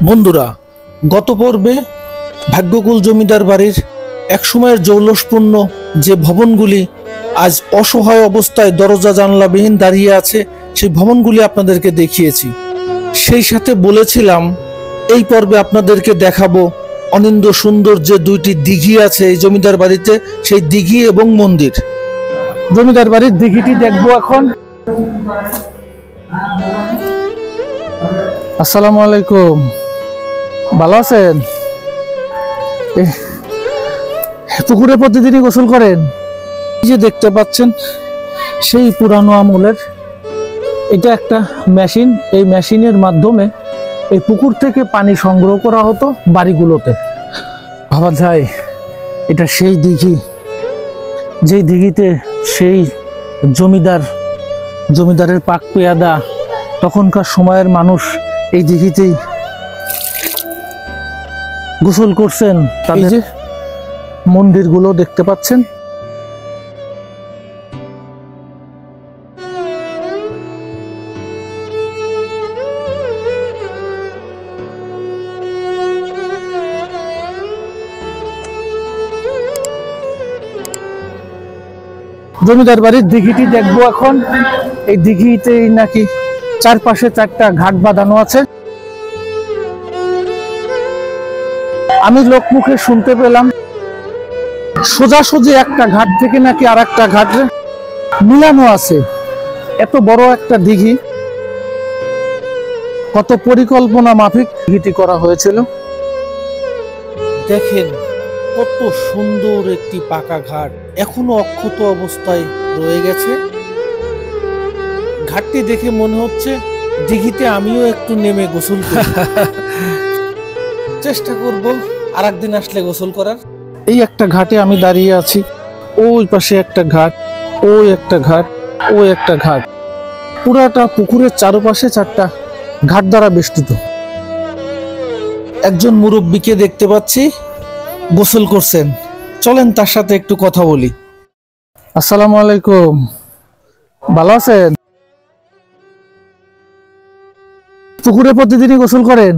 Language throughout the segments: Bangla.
বন্ধুরা, গত পর্বে ভাগ্যকুল জমিদার বাড়ির একসময়ের জৌলসপূর্ণ যে ভবনগুলি আজ অসহায় অবস্থায় দরজা জানলাবিহীন দাঁড়িয়ে আছে, সেই ভবনগুলি আপনাদেরকে দেখিয়েছি। সেই সাথে বলেছিলাম এই পর্বে আপনাদেরকে দেখাবো অনিন্দ সুন্দর যে দুইটি দিঘি আছে এই জমিদার বাড়িতে, সেই দিঘি এবং মন্দির। জমিদার বাড়ির দিঘিটি দেখবো এখন। আসসালামু আলাইকুম, ভালো আছেন? পুকুরে প্রতিদিনই গোসল করেন? এই যে দেখতে পাচ্ছেন সেই পুরানো আমলের এটা একটা মেশিন। এই মেশিনের মাধ্যমে এই পুকুর থেকে পানি সংগ্রহ করা হতো বাড়িগুলোতে। ভাবা যায় এটা সেই দিঘি, যেই দিঘিতে সেই জমিদারের পাক পেয়াদা, তখনকার সময়ের মানুষ এই দিঘিতেই গোসল করছেন। তাদের যে মন্দিরগুলো দেখতে পাচ্ছেন, জমিদার বাড়ির দিঘিটি দেখবো এখন। এই দিঘিতেই নাকি চারপাশে চারটা ঘাট বাঁধানো আছে। আমি লোকমুখে শুনতে পেলাম সোজাসুজি একটা ঘাট থেকে নাকি আর একটা ঘাটে মিলানো আছে। এত বড় একটা দিঘি, কত পরিকল্পনা মাফিক দিঘিটি করা হয়েছিল। দেখেন কত সুন্দর একটি পাকা ঘাট, এখনো অক্ষত অবস্থায় রয়ে গেছে। ঘাটটি দেখে মনে হচ্ছে দিঘিতে আমিও একটু নেমে গোসল করি। চেষ্টা করব আর একদিন আসলে গোসল করার। এই একটা ঘাটে আমি দাঁড়িয়ে আছি, ওই পাশে একটা ঘাট, ওই একটা ঘাট, ওই একটা ঘাট। পুরাটা পুকুরের চারপাশে চারটা ঘাট দ্বারা বেষ্টিত। একজন মুরব্বীকে দেখতে পাচ্ছি গোসল করছেন, চলেন তার সাথে একটু কথা বলি। আসসালামু আলাইকুম, ভালো আছেন? পুকুরে প্রতিদিনই গোসল করেন?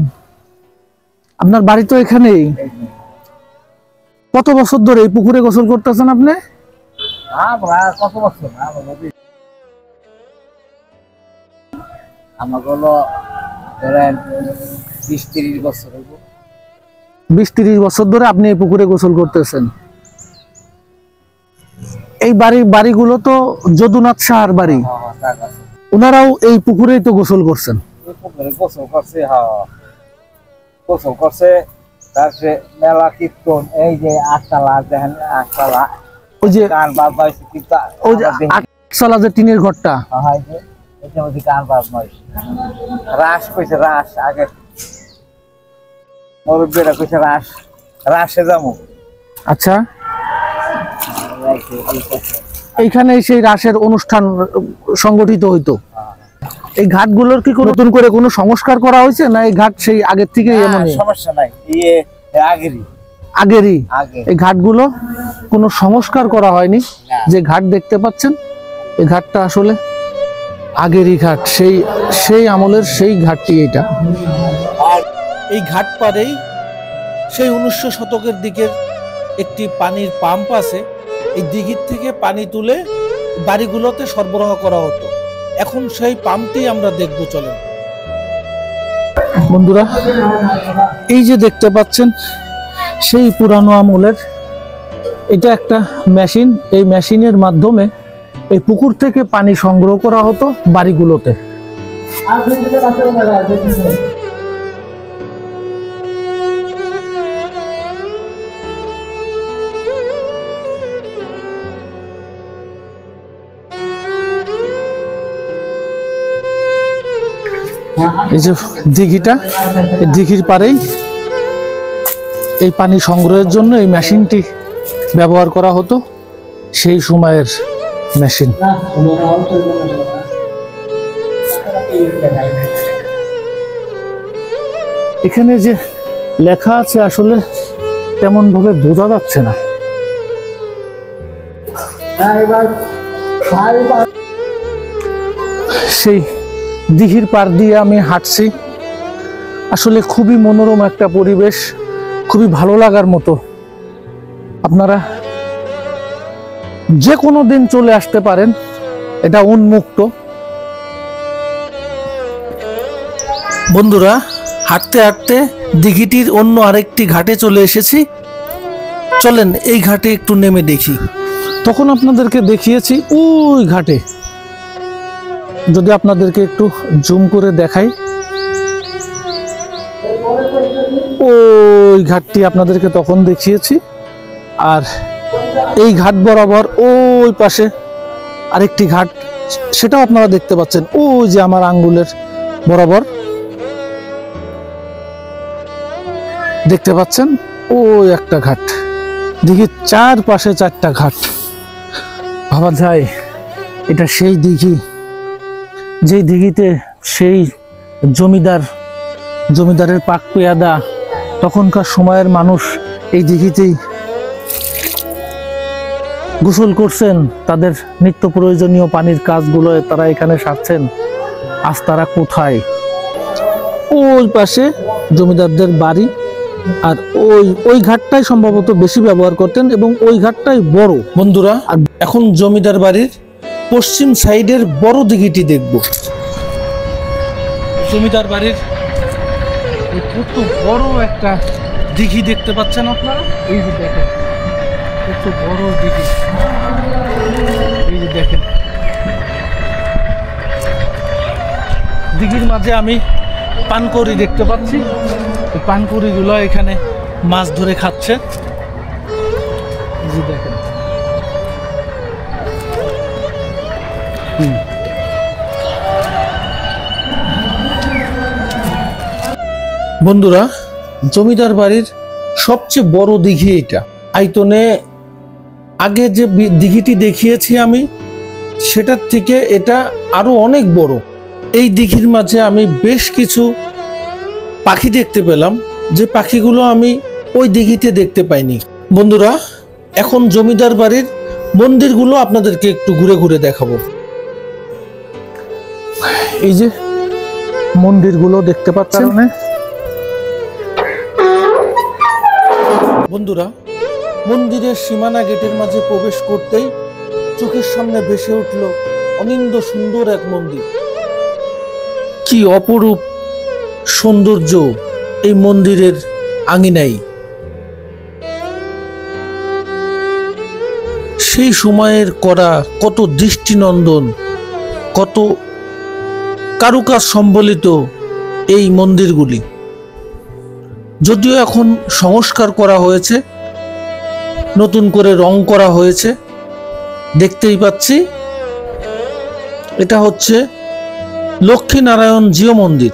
আপনার বাড়ি তো এখানেই। কত বছর ধরে এই পুকুরে গোসল করতেছেন আপনি? কত বছর? আমার হলো ধরেন 20-30 বছর। 20-30 বছর ধরে আপনি এই পুকুরে গোসল করতেছেন। এই বাড়িগুলো তো যদুনাথ সাহার বাড়ি, ওনারাও এই পুকুরেই তো গোসল করছেন। গোসল করছে তারপরে মেলা কীর্তন, এই যে আটতলা দেখেন, আটতলা ওই যে গান বাজ নয়ছে, ওই যে আটতলা যে টিনের ঘরটা, গান বাজ নয়ছে। রাস কইছে, রাস আগে মুরব্বীরা কইছে রাসে যাবো। আচ্ছা, এইখানে সেই রাসের অনুষ্ঠান সংগঠিত হইতো। এই ঘাটগুলোর কি নতুন করে কোনো সংস্কার করা হয়েছে, না এই ঘাট সেই আগের থেকে? সমস্যা নাই, আগেরই। এই ঘাটগুলো কোনো সংস্কার করা হয়নি। যে ঘাট দেখতে পাচ্ছেন, এই ঘাটটা আসলে আগেরই ঘাট, সেই আমলের সেই ঘাটটি এটা। এই ঘাট পারেই সেই 1900 শতকের দিকের একটি পানির পাম্প আছে। এই দিঘির থেকে পানি তুলে বাড়িগুলোতে সরবরাহ করা হতো। এখন সেই পাম্পটি আমরা দেখবো, চলেন বন্ধুরা। এই যে দেখতে পাচ্ছেন সেই পুরানো আমলের এটা একটা মেশিন। এই মেশিনের মাধ্যমে এই পুকুর থেকে পানি সংগ্রহ করা হতো বাড়িগুলোতে। এই যে দিঘিটা, এই দিঘির পাড়েই এই পানি সংগ্রহের জন্য এই মেশিনটি ব্যবহার করা হতো, সেই সময়ের মেশিন। এখানে যে লেখা আছে আসলে তেমন ভাবে বোঝা যাচ্ছে না। সেই দিঘির পার দিয়ে আমি হাঁটছি, আসলে খুবই মনোরম একটা পরিবেশ, খুবই ভালো লাগার মতো। আপনারা যে কোনো দিন চলে আসতে পারেন, এটা উন্মুক্ত। বন্ধুরা, হাঁটতে হাঁটতে দিঘিটির অন্য আরেকটি ঘাটে চলে এসেছি। চলেন এই ঘাটে একটু নেমে দেখি। তখন আপনাদেরকে দেখিয়েছি ওই ঘাটে, যদি আপনাদেরকে একটু জুম করে দেখাই, ওই ঘাটটি আপনাদেরকে তখন দেখিয়েছি। আর এই ঘাট বরাবর ওই পাশে আরেকটি ঘাট, সেটাও আপনারা দেখতে পাচ্ছেন, ওই যে আমার আঙ্গুলের বরাবর দেখতে পাচ্ছেন, ওই একটা ঘাট। দিঘির চারপাশে 4টা ঘাট। ভাবা যায় এটা সেই দিঘি, যেই দিঘিতে সেই জমিদারের পাক পেয়াদা, তখনকার সময়ের মানুষ এই দিঘিতেই গোসল করছেন, তাদের নিত্য প্রয়োজনীয় পানির কাজগুলো তারা এখানে সারছেন। আজ তারা কোথায়? ওই পাশে জমিদারদের বাড়ি, আর ওই ঘাটটাই সম্ভবত বেশি ব্যবহার করতেন এবং ওই ঘাটটাই বড়। বন্ধুরা, আর এখন জমিদার বাড়ির পশ্চিম সাইডের বড় দিঘিটি দেখব। জমিদার বাড়ির কত বড় একটা দিঘি দেখতে পাচ্ছেন আপনারা, এই যে দেখেন কত বড় দিঘি, এই যে দেখেন। দিঘির মাঝে আমি পানকৌড়ি দেখতে পাচ্ছি, এই পানকৌড়িগুলো এখানে মাছ ধরে খাচ্ছে, এই যে দেখেন। বন্ধুরা, জমিদার বাড়ির সবচেয়ে বড় দিঘি এটা। আয়তনে আগে যে দিঘিটি দেখিয়েছি আমি, সেটার থেকে এটা আরো অনেক বড়। এই দিঘির মাঝে আমি বেশ কিছু পাখি দেখতে পেলাম, যে পাখিগুলো আমি ওই দিঘিতে দেখতে পাইনি। বন্ধুরা, এখন জমিদার বাড়ির মন্দিরগুলো আপনাদেরকে একটু ঘুরে ঘুরে দেখাবো। এই যে মন্দিরগুলো দেখতে পাচ্ছেন। বন্ধুরা, মন্দিরের সীমানা গেটের মাঝে প্রবেশ করতেই চোখের সামনে ভেসে উঠল অনিন্দ্য সুন্দর এক মন্দির। কি অপরূপ সৌন্দর্য এই মন্দিরের আঙিনায়। সেই সময়ের করা কত দৃষ্টিনন্দন, কত কারুকাজ সম্বলিত এই মন্দিরগুলি। যদিও এখন সংস্কার করা হয়েছে, নতুন করে রং করা হয়েছে, দেখতেই পাচ্ছি। এটা হচ্ছে লক্ষ্মীনারায়ণ জিও মন্দির।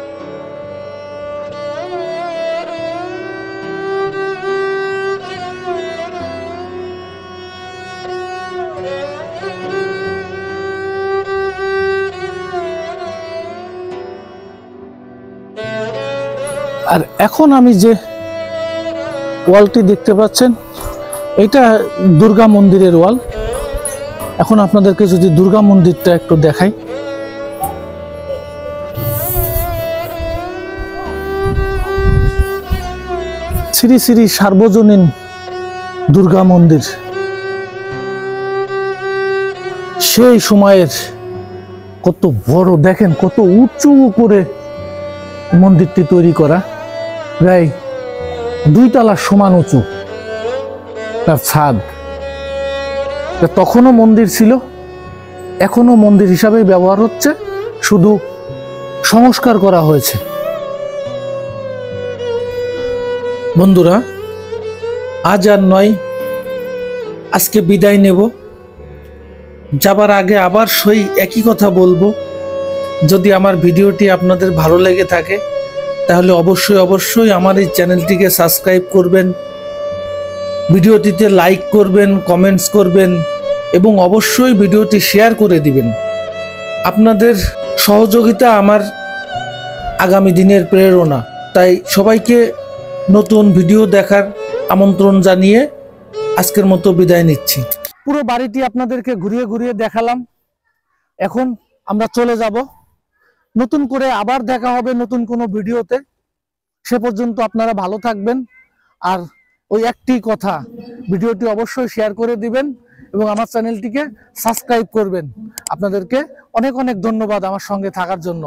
আর এখন আমি যে ওয়ালটি দেখতে পাচ্ছেন, এটা দুর্গা মন্দিরের ওয়াল। এখন আপনাদেরকে যদি দুর্গা মন্দিরটা একটু দেখাই, শ্রী শ্রী সার্বজনীন দুর্গা মন্দির। সেই সময়ের কত বড়, দেখেন কত উঁচু করে মন্দিরটি তৈরি করা, প্রায় 2 তলার সমান উঁচু তার ছাদ। তখনও মন্দির ছিল, এখনো মন্দির হিসাবে ব্যবহার হচ্ছে, শুধু সংস্কার করা হয়েছে। বন্ধুরা, আজ আর নয়, আজকে বিদায় নেব। যাবার আগে আবার সেই একই কথা বলবো, যদি আমার ভিডিওটি আপনাদের ভালো লেগে থাকে তাহলে অবশ্যই আমার এই চ্যানেলটিকে সাবস্ক্রাইব করবেন, ভিডিওটিতে লাইক করবেন, কমেন্টস করবেন এবং অবশ্যই ভিডিওটি শেয়ার করে দিবেন। আপনাদের সহযোগিতা আমার আগামী দিনের প্রেরণা। তাই সবাইকে নতুন ভিডিও দেখার আমন্ত্রণ জানিয়ে আজকের মতো বিদায় নিচ্ছি। পুরো বাড়িটি আপনাদেরকে ঘুরিয়ে ঘুরিয়ে দেখালাম। এখন আমরা চলে যাব। নতুন করে আবার দেখা হবে নতুন কোনো ভিডিওতে। সে পর্যন্ত আপনারা ভালো থাকবেন। আর ওই একটি কথা, ভিডিওটি অবশ্যই শেয়ার করে দিবেন এবং আমার চ্যানেলটিকে সাবস্ক্রাইব করবেন। আপনাদেরকে অনেক অনেক ধন্যবাদ আমার সঙ্গে থাকার জন্য।